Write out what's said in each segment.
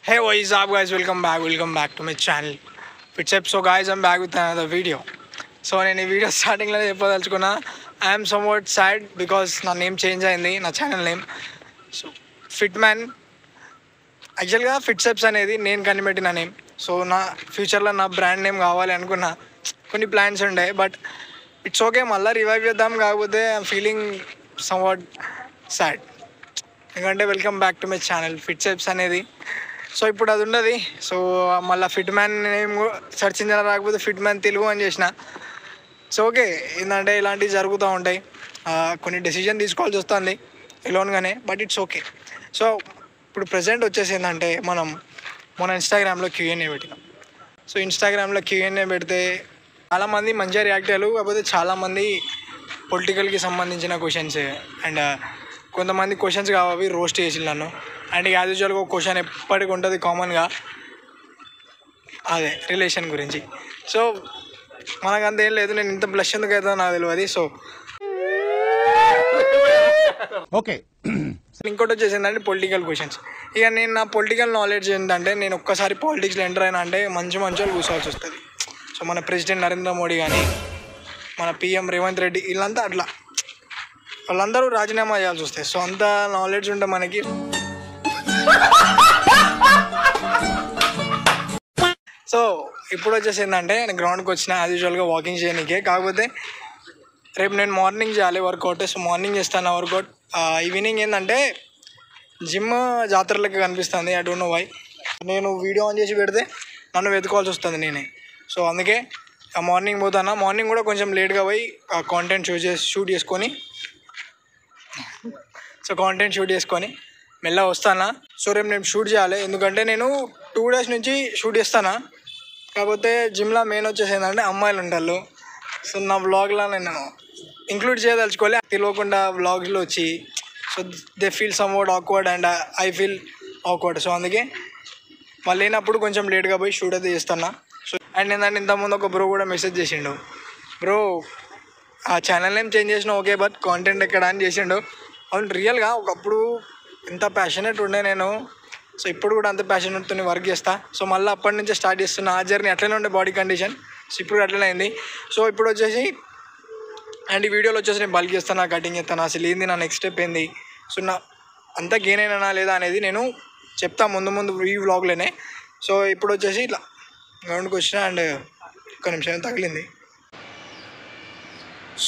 Hey, what is up, guys? Welcome back to my channel. What's up? So, guys, I'm back with another video. So, నేను ఈ video స్టార్టింగ్లో చెప్పదలుచుకున్నా I'm somewhat sad because నా name change అయింది, నా channel name. So fit man యాక్చువల్గా ఫిట్సెప్స్ అనేది నేను కనిపెట్టిన నేమ్. సో నా ఫ్యూచర్లో నా బ్రాండ్ నేమ్ కావాలి అనుకున్నా, కొన్ని ప్లాన్స్ ఉండే. బట్ ఇట్స్ ఓకే, మళ్ళీ రివైవ్ చేద్దాం. కాకపోతే ఐఎమ్ ఫీలింగ్ సమ్వాట్ సాడ్, ఎందుకంటే welcome back to my channel ఫిట్సెప్స్ అనేది. సో ఇప్పుడు అది ఉన్నది. సో మళ్ళీ fit man name search engine రాకపోతే ఫిట్ మ్యాన్ తెలుగు అని చేసిన. సో ఓకే, ఏంటంటే ఇలాంటివి జరుగుతూ ఉంటాయి, కొన్ని డెసిషన్ తీసుకోవాల్సి వస్తుంది ఎలోన్గానే, బట్ ఇట్స్ ఓకే. సో ఇప్పుడు ప్రజెంట్ వచ్చేసి ఏంటంటే మన ఇన్స్టాగ్రామ్లో Q&A పెట్టినాం. సో ఇన్స్టాగ్రామ్లో Q&A పెడితే చాలామంది మంచిగా రియాక్ట్ అయ్యారు. కాకపోతే చాలామంది పొలిటికల్కి సంబంధించిన క్వశ్చన్స్ అండ్ కొంతమంది క్వశ్చన్స్ కావాలి రోస్ట్ చేసి నన్ను. అండ్ యాజ్ యూజువల్గా ఒక క్వశ్చన్ ఎప్పటికి ఉంటుంది కామన్గా, అదే రిలేషన్ గురించి. సో మనకంత ఏం లేదు, నేను ఇంత బ్లష్ ఎందుకు అవుతుందో నాకు తెలియదు. సో ఓకే, ఇంకోటి వచ్చేసి ఏంటంటే పొలిటికల్ క్వశ్చన్స్. ఇక నేను నా పొలిటికల్ నాలెడ్జ్ ఏంటంటే, నేను ఒక్కసారి పాలిటిక్స్లో ఎంటర్ అయినా అంటే మంచి వాళ్ళు కూర్చోవాల్సి వస్తుంది. సో మన ప్రెసిడెంట్ నరేంద్ర మోడీ కానీ, మన PM రేవంత్ రెడ్డి, వీళ్ళంతా అట్లా వాళ్ళందరూ రాజీనామా చేయాల్సి వస్తాయి. సో అంత నాలెడ్జ్ ఉంటే మనకి. సో ఇప్పుడు వచ్చేసి ఏంటంటే నేను గ్రౌండ్కి వచ్చిన యాజ్ యూజువల్గా వాకింగ్ చేయడానికే. కాకపోతే రేపు నేను మార్నింగ్ చేయాలి వర్కౌట్. సో మార్నింగ్ చేస్తాను వర్కౌట్. ఈవినింగ్ ఏంటంటే జిమ్ జాతరలకి కనిపిస్తుంది, ఐ డోంట్ నో వై. నేను వీడియో ఆన్ చేసి పెడితే నన్ను వెతుకోవాల్సి వస్తుంది నేనే. సో అందుకే మార్నింగ్ పోతాను. మార్నింగ్ కూడా కొంచెం లేట్గా పోయి కాంటెంట్ షూట్ చేసుకొని మెల్ల వస్తానా. సో రేపు నేను షూట్ చేయాలి, ఎందుకంటే నేను 2 days నుంచి షూట్ చేస్తానా. కాకపోతే జిమ్లో మెయిన్ వచ్చేసి ఏంటంటే అమ్మాయిలు ఉంటారు. సో నా వ్లాగ్లో నేను ఇంక్లూడ్ చేయదలుచుకోలే, తెలియకుండా వ్లాగ్స్లో వచ్చి. So they feel somewhat awkward and I feel awkward. So అందుకే మళ్ళీ లేనప్పుడు కొంచెం లేట్గా పోయి షూట్ అయితే చేస్తాను. సో అండ్ ఏంటంటే ఇంతకుముందు ఒక బ్రో కూడా మెసేజ్ చేసిండు, బ్రో ఆ ఛానల్ నేమ్ చేంజ్ చేసిన ఓకే, బట్ కాంటెంట్ ఎక్కడ అని చేసిండు. అవును, రియల్గా ఒకప్పుడు ఎంత ప్యాషనెట్ ఉండే నేను. సో ఇప్పుడు కూడా అంత ప్యాషనెట్తో వర్క్ చేస్తా. సో మళ్ళీ అప్పటి నుంచే స్టార్ట్ చేస్తున్నా. ఆ జర్నీ అట్లనే ఉండే బాడీ కండిషన్. సో ఇప్పుడు అట్లనే అయింది. సో ఇప్పుడు వచ్చేసి అండ్ ఈ వీడియోలో వచ్చేసి నేను బల్క్ చేస్తాను, కటింగ్ చేస్తాను, అసలు ఏంది నా నెక్స్ట్ స్టెప్ ఏంది, సో నా అంతా గెయిన్ అయినా లేదా అనేది నేను చెప్తా ముందు ఈ వ్లాగ్లోనే. సో ఇప్పుడు వచ్చేసి ఇట్లా గ్రౌండ్కి వచ్చిన అండ్ ఒక్క నిమిషం తగిలింది.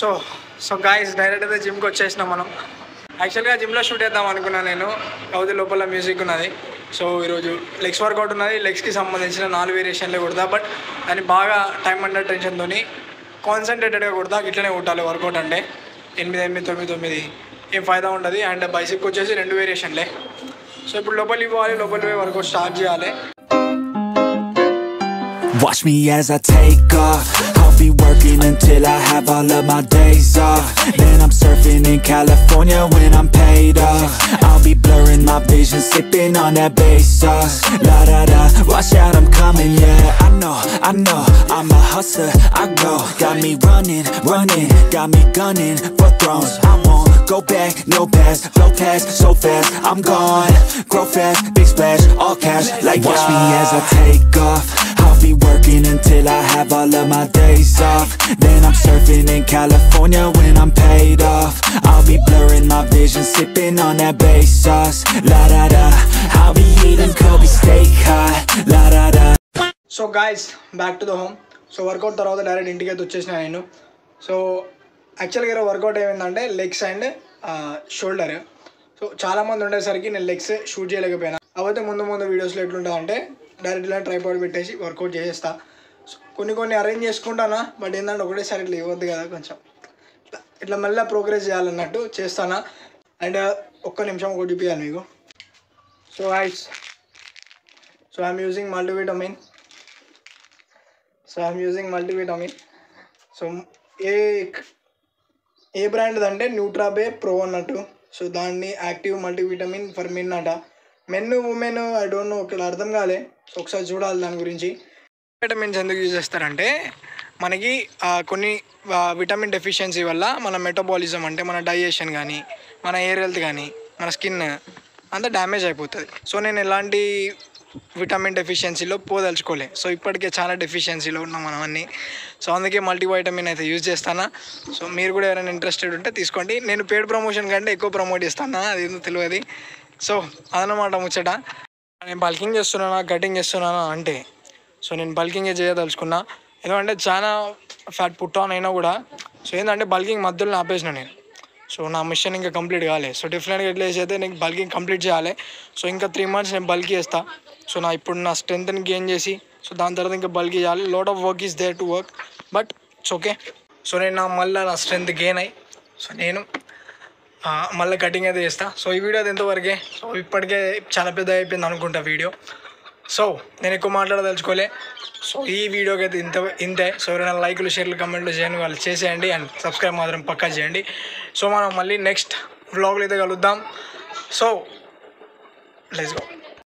సో గాయ్స్, డైరెక్ట్ అయితే జిమ్కి వచ్చేసినాం మనం. యాక్చువల్గా జిమ్లో షూట్ చేద్దాం అనుకున్నాను నేను, కాకపోతే లోపల మ్యూజిక్ ఉన్నది. సో ఈరోజు లెగ్స్ వర్కౌట్ ఉన్నది. లెగ్స్కి సంబంధించిన 4 వేరియేషన్లే కొడతా, బట్ దాన్ని బాగా టైం అండర్ టెన్షన్తో కాన్సన్ట్రేటెడ్గా కొడతా. ఇట్లనే కొట్టాలి వర్కౌట్ అంటే 8, 8, 9, 9 ఏం ఫైదా ఉంటుంది. అండ్ బైసిక్ వచ్చేసి 2 వేరియేషన్లే. సో ఇప్పుడు లోపలికి పోవాలి, లోపలికి పోయి వర్కౌట్ స్టార్ట్ చేయాలి. Watch me as I take off. I'll be working until I have all of my days off. Then I'm surfing in California when I'm paid off. I'll be blurring my vision, sipping on that bass sauce. La da da, watch out, I'm coming, yeah. I know, I'm a hustler, I go. Got me running, got me gunning for thrones. I won't go back, no pass, blow past so fast. I'm gone, grow fast, big splash, all cash like watch me as I take off. I'll be working until I have all of my days off. Then I'm surfing in California when I'm paid off. I'll be blurring my vision, sipping on that bass sauce. La da da, I'll be eating Kobe steak hot. La da da. So guys, back to the home. So workout తర్వాత direct ఇంటికి అయితే వచ్చేసిన నేను. So యాక్చువల్గా ఈరోజు work out ఏమైందంటే legs and shoulder. So చాలామంది ఉండేసరికి నేను లెగ్స్ షూట్ చేయలేకపోయినా. కాకపోతే ముందు వీడియోస్లో ఎట్లుంటుందంటే డైరెక్ట్ ఇలా ట్రైపాడ్ పెట్టేసి వర్కౌట్ చేసేస్తా. సో కొన్ని అరేంజ్ చేసుకుంటానా, బట్ ఏంటంటే ఒకటేసారి ఇట్లా ఇవ్వద్దు కదా, కొంచెం ఇట్లా మళ్ళీ ప్రోగ్రెస్ చేయాలన్నట్టు చేస్తానా. అండ్ ఒక్క నిమిషం ఒకటి చూపించాలి మీకు. So guys, so I'm using multivitamin. So A brand అంటే న్యూట్రాబే ప్రో అన్నట్టు. సో దాన్ని యాక్టివ్ మల్టీవిటమిన్ ఫర్ మెన్ అట. Men women I don't know, ఇక్కడ అర్థం కాలే. సో ఒకసారి చూడాలి దాని గురించి. విటమిన్స్ ఎందుకు యూజ్ చేస్తారంటే మనకి కొన్ని విటమిన్ డెఫిషియన్సీ వల్ల మన మెటబాలిజం అంటే మన డైజెషన్ కానీ, మన హెయిర్ హెల్త్ కానీ, మన స్కిన్ అంతా డ్యామేజ్ అయిపోతుంది. సో నేను ఎలాంటి విటమిన్ డెఫిషియన్సీలో పోదలుచుకోలే. సో ఇప్పటికే చాలా డెఫిషియన్సీలో ఉన్నాం మనం అన్నీ. సో అందుకే మల్టీవైటమిన్ అయితే యూజ్ చేస్తాను. సో మీరు కూడా ఎవరైనా ఇంట్రెస్టెడ్ ఉంటే తీసుకోండి. నేను పెయిడ్ ప్రమోషన్ కంటే ఎక్కువ ప్రమోట్ చేస్తాను, అది ఏందో తెలియదు. సో అదనమాట ముచ్చట. నేను బల్కింగ్ చేస్తున్నానా కటింగ్ చేస్తున్నానా అంటే, సో నేను బల్కింగే చేయదలుచుకున్నా. ఎందుకంటే చాలా ఫ్యాట్ పుట్ ఆన్ అయినా కూడా సో ఏంటంటే బల్కింగ్ మధ్యలో ఆపేసిన నేను. సో నా మిషన్ ఇంకా కంప్లీట్ కాలే. సో డిఫరెంట్గా ఎట్లా చేసి అయితే నేను బల్కింగ్ కంప్లీట్ చేయాలి. సో ఇంకా 3 months నేను బల్క్ చేస్తా. సో ఇప్పుడు నా స్ట్రెంత్ని గెయిన్ చేసి సో దాని తర్వాత ఇంకా బల్క్ చేయాలి. Lot of work is there to work, but it's okay. So నేను మళ్ళీ నా స్ట్రెంత్ గెయిన్ అయ్యి సో నేను మళ్ళీ కటింగ్ అయితే చేస్తా. సో ఈ వీడియో అది ఎంతవరకే. సో ఇప్పటికే చాలా పెద్ద అయిపోయింది అనుకుంటా వీడియో. సో నేను ఎక్కువ మాట్లాడదలుచుకోలే. సో ఈ వీడియోకి అయితే ఇంతే. సో ఎవరైనా లైక్లు షేర్లు కమెంట్లు చేయండి, వాళ్ళు చేసేయండి. అండ్ సబ్స్క్రైబ్ మాత్రం పక్కా చేయండి. సో మనం మళ్ళీ నెక్స్ట్ వ్లాగ్లో అయితే కలుద్దాం. So let's go.